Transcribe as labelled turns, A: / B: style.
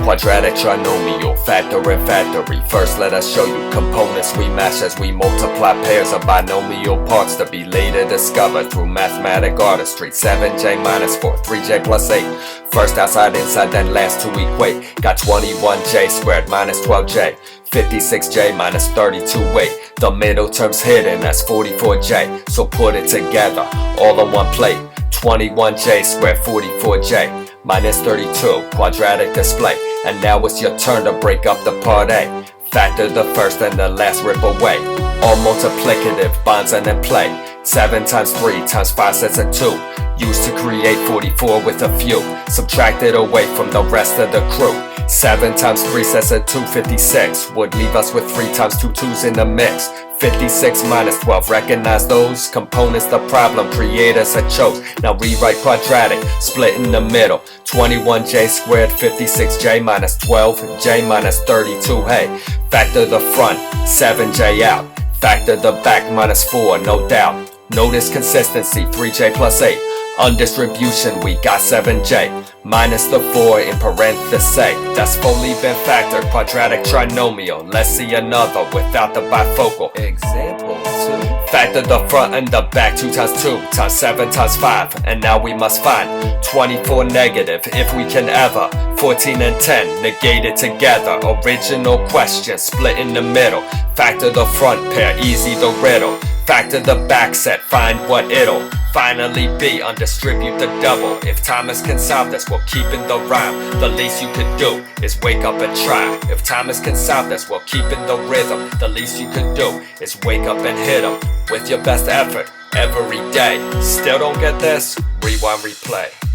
A: quadratic trinomial, factor and factory. First let us show you components we mash as we multiply pairs of binomial parts to be later discovered through mathematic artistry. 7j minus 4, 3j plus 8. First outside, inside, then last to equate. Got 21j squared minus 12j. 56j minus 32a. The middle term's hidden, that's 44j. So put it together, all on one plate. 21j squared, 44j minus 32, quadratic display. And now it's your turn to break up the part A. Factor the first and the last, rip away. All multiplicative bonds and in play. 7 times 3 times 5 sets of 2. Used to create 44 with a few. Subtracted away from the rest of the crew. 7 times 3 sets of 2, 56. Would leave us with 3 times 2 2's in the mix. 56 minus 12, recognize those components the problem creators had chose. Now rewrite quadratic, split in the middle. 21j squared, 56j minus 12j minus 32. Hey, factor the front, 7j out. Factor the back, minus 4, no doubt. Notice consistency, 3j plus 8. On distribution, we got 7j minus the 4 in parentheses. That's fully been factored, quadratic trinomial. Let's see another without the bifocal. Example 2. Factor the front and the back, 2 times 2 times 7 times 5. And now we must find 24 negative, if we can ever. 14 and 10, negated together. Original question, split in the middle. Factor the front pair, easy the riddle. Factor the back set, find what it'll finally be. Undistribute the double. If Thomas can solve this, we'll keep in the rhyme. The least you could do is wake up and try. If Thomas can solve this, we'll keep in the rhythm. The least you could do is wake up and hit him with your best effort every day. Still don't get this? Rewind, replay.